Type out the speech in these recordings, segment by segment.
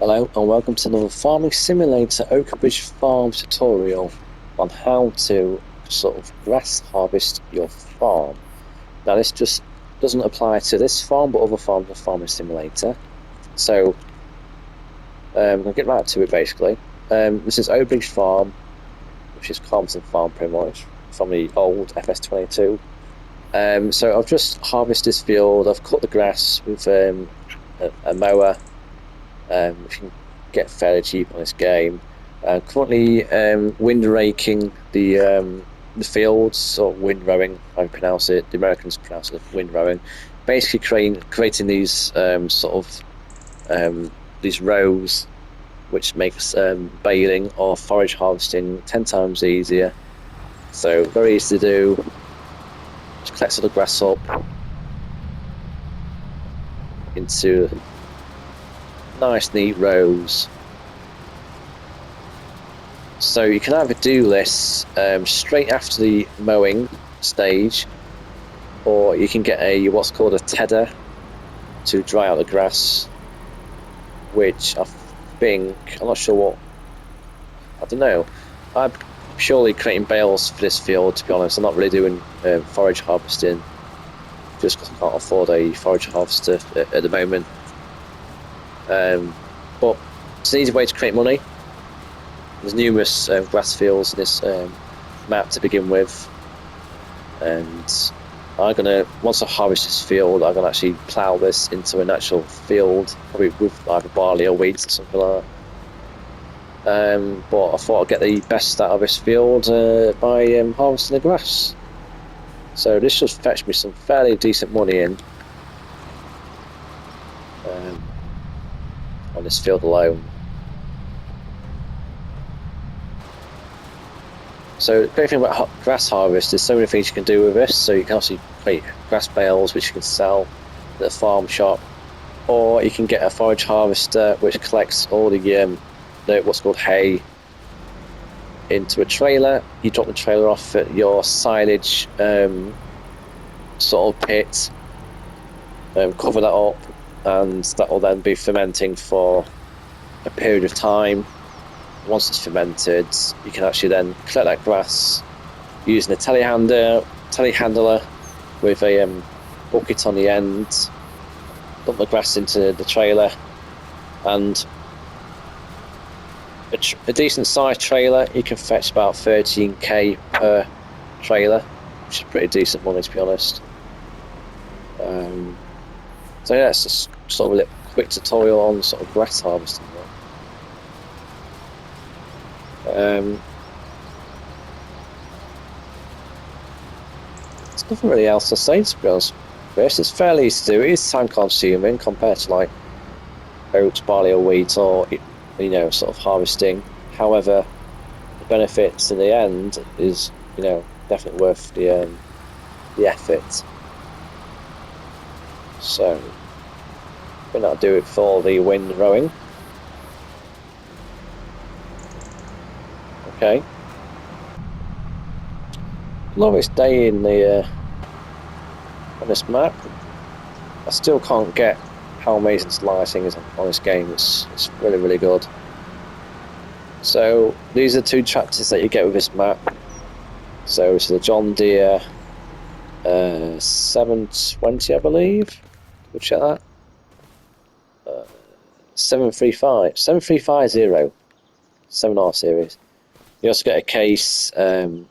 Hello and welcome to another Farming Simulator Oakbridge Farm tutorial on how to sort of grass harvest your farm. Now this just doesn't apply to this farm but other farms of Farming Simulator. So I'll get right to it basically. This is Oakbridge Farm, which is Carlton Farm pretty much, from the old FS22. So I've just harvested this field, I've cut the grass with a mower, which you can get fairly cheap on this game. Currently wind raking the fields, or wind rowing, how you pronounce it. The Americans pronounce it wind rowing. Basically creating these these rows, which makes baling or forage harvesting 10 times easier. So very easy to do. Just collect all the grass up into nice neat rows. So you can either do this straight after the mowing stage, or you can get what's called a tedder to dry out the grass, which I'm not sure what, I don't know. I'm purely creating bales for this field, to be honest. I'm not really doing forage harvesting, just because I can't afford a forage harvester at the moment. But it's an easy way to create money. There's numerous grass fields in this map to begin with, and once I harvest this field, I'm gonna actually plough this into an actual field, probably with either barley or wheat or something like that. But I thought I'd get the best out of this field by harvesting the grass. So this should fetch me some fairly decent money in on this field alone. So the great thing about grass harvest, there's so many things you can do with this. So you can also create grass bales which you can sell at the farm shop, or you can get a forage harvester which collects all the what's called hay into a trailer. You drop the trailer off at your silage sort of pit, cover that up, and that will then be fermenting for a period of time. Once it's fermented, you can actually then collect that grass using a telehandler with a bucket on the end, dump the grass into the trailer, and a decent sized trailer you can fetch about 13k per trailer, which is pretty decent money, to be honest. So yeah, it's just sort of a little quick tutorial on sort of grass harvesting. There's nothing really else to say, to be honest. This is fairly easy to do. It is time consuming compared to like oats, barley or wheat, or sort of harvesting. However, the benefits in the end is definitely worth the effort. So we're not do it for the wind rowing. Okay. Longest day in the on this map. I still can't get how amazing this lighting is on this game. It's really, really good. So these are the two tractors that you get with this map. So it's the John Deere 720, I believe. We'll check that. 750 7R series. You also get a Case Puma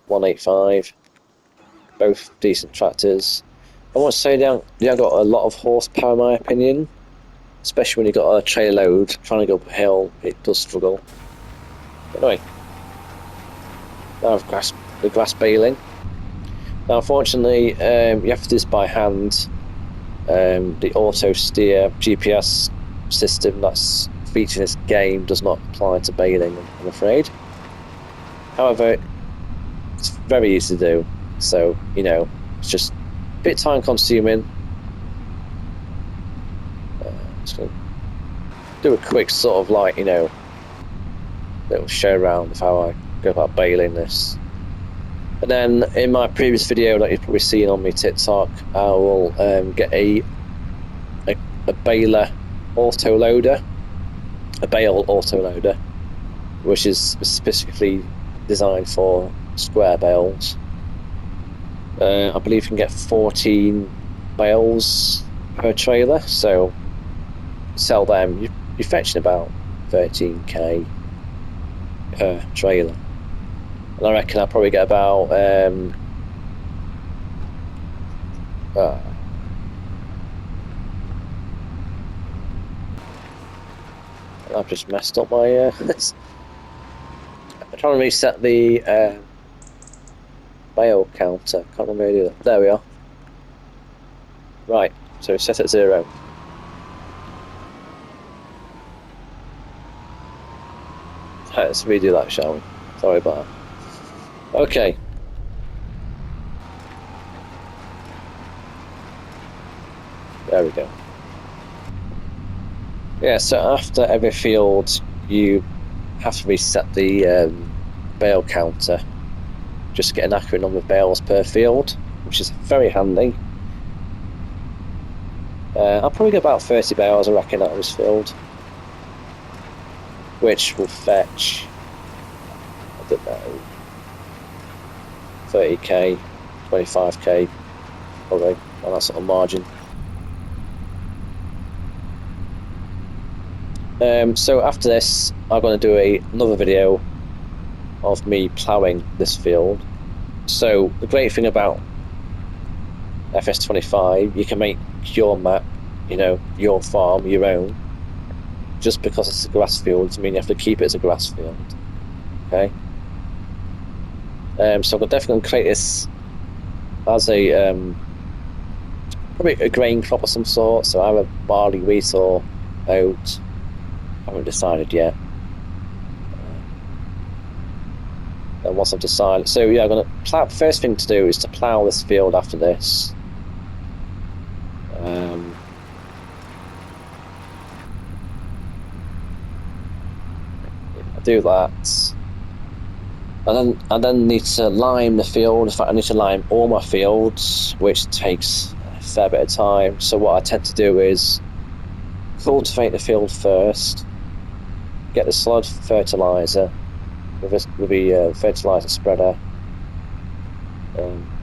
185, both decent tractors. I want to say they haven't got a lot of horsepower in my opinion, especially when you've got a trailer load trying to go up a hill. It does struggle. But anyway, now the grass baling. Now unfortunately you have to do this by hand. The auto steer GPS system that's featured in this game does not apply to baling, I'm afraid. However, it's very easy to do, so it's just a bit time consuming. Just gonna do a quick sort of little show around of how I go about baling this. And then in my previous video that you've probably seen on my TikTok, I will get a baler auto loader, a bale auto loader, which is specifically designed for square bales. I believe you can get 14 bales per trailer, so sell them, you're fetching about 13k per trailer. And I reckon I'll probably get about I've just messed up my I'm trying to reset the bale counter. Can't remember how to do that. There we are. Right, so set at 0. Right, let's redo that, shall we? Sorry about that. Okay. There we go. Yeah, so after every field, you have to reset the bale counter just to get an accurate number of bales per field, which is very handy. I'll probably get about 30 bales, I reckon, out of this field, which will fetch, I don't know, 30k, 25k, probably, on that sort of margin. So after this, I'm going to do another video of me ploughing this field. So the great thing about FS25, you can make your map, you know, your farm, your own. Just because it's a grass field doesn't mean you have to keep it as a grass field. Okay. So I'm definitely going to create this as a probably a grain crop of some sort. So either barley, wheat, or oat. I haven't decided yet. And once I've decided, so yeah, I'm gonna plough. First thing to do is to plough this field after this. I do that, and then need to lime the field. In fact, I need to lime all my fields, which takes a fair bit of time. So what I tend to do is cultivate the field first, get the solid fertilizer with the fertilizer spreader,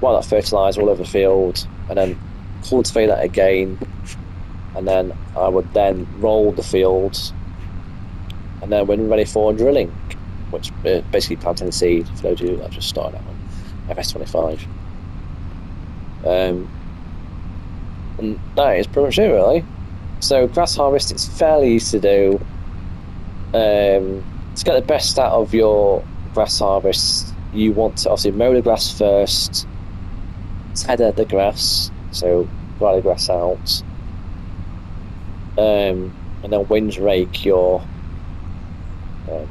while that fertilizer all over the field, and then cultivate that again, and then I would then roll the field, and then when ready for drilling, which basically planting the seed for those of you that just started out on FS25. And that is pretty much it, really. So grass harvest, it's fairly easy to do. To get the best out of your grass harvest, you want to obviously mow the grass first, tether the grass, so dry the grass out, and then wind rake your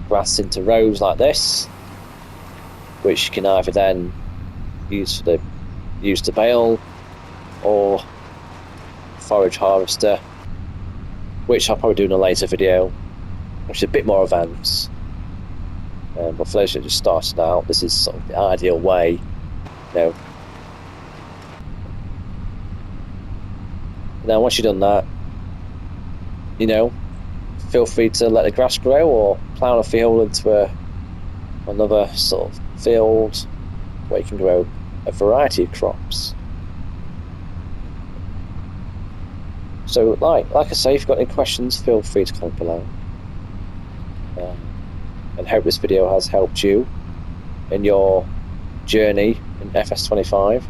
grass into rows like this, which you can either then use to bale or forage harvester, which I'll probably do in a later video, which is a bit more advanced. But for those who just started out, this is sort of the ideal way, you know. Now once you've done that, you know, feel free to let the grass grow or plough a field into another sort of field where you can grow a variety of crops. So like I say, if you've got any questions, feel free to comment below. And hope this video has helped you in your journey in FS25.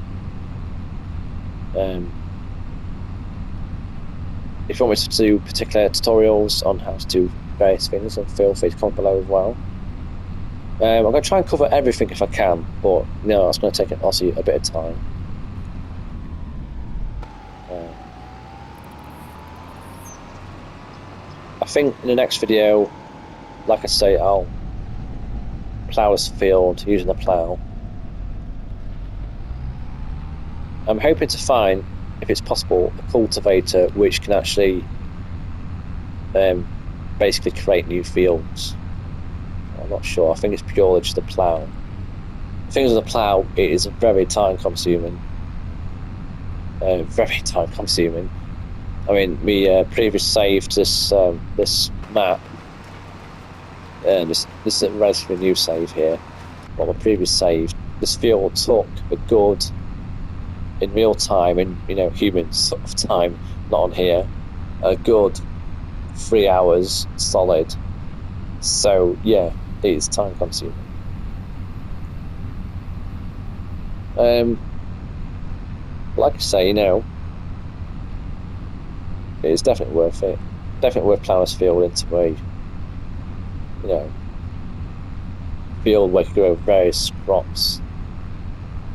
If you want me to do particular tutorials on how to do various things, then feel free to comment below as well. I'm going to try and cover everything if I can, but you know, it's going to take also a bit of time. I think in the next video, like I say, I'll plough this field using a plough. I'm hoping to find, if it's possible, a cultivator which can actually basically create new fields. I'm not sure. I think it's purely just a plough. The thing with a plough, it is very time consuming. Very time consuming. I mean, we previous saved this this map. This is a relatively new save here. Well, my previous save, this field took a good, in real time, in human sort of time, not on here, a good 3 hours solid. So yeah, it is time consuming. Like I say, it's definitely worth it. Definitely worth plowing this field into a, field where you grow various crops.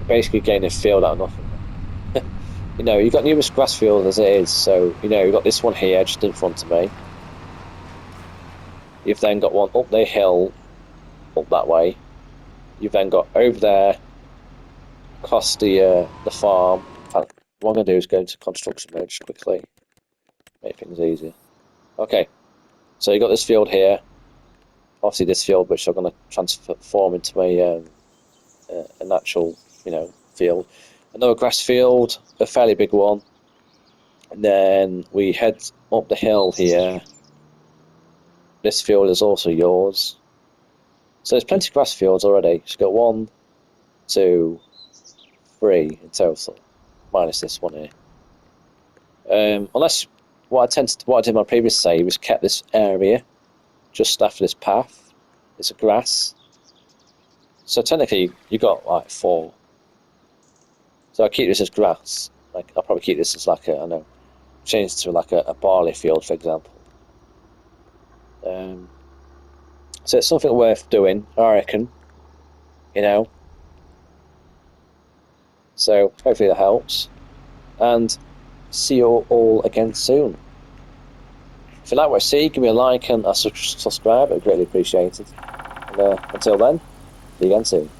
You're basically getting a field out of nothing. You've got numerous grass fields as it is, so you've got this one here just in front of me. You've then got one up the hill, up that way. You've then got over there, across the farm. What I'm going to do is go into construction mode just quickly, make things easier. Okay, so you've got this field here. Obviously this field, which I'm going to transform into a natural, field. Another grass field, a fairly big one. And then we head up the hill here. This field is also yours. So there's plenty of grass fields already. Just got 1, 2, 3 in total, minus this one here. Unless what I did in my previous save is kept this area just after this path. It's a grass. So technically you got like 4. So I keep this as grass. Like I'll probably keep this as like change to like a barley field, for example. So it's something worth doing, I reckon. So hopefully that helps. And see you all again soon. If you like what I see, give me a like and a subscribe. I'd greatly appreciate it. And until then, see you again soon.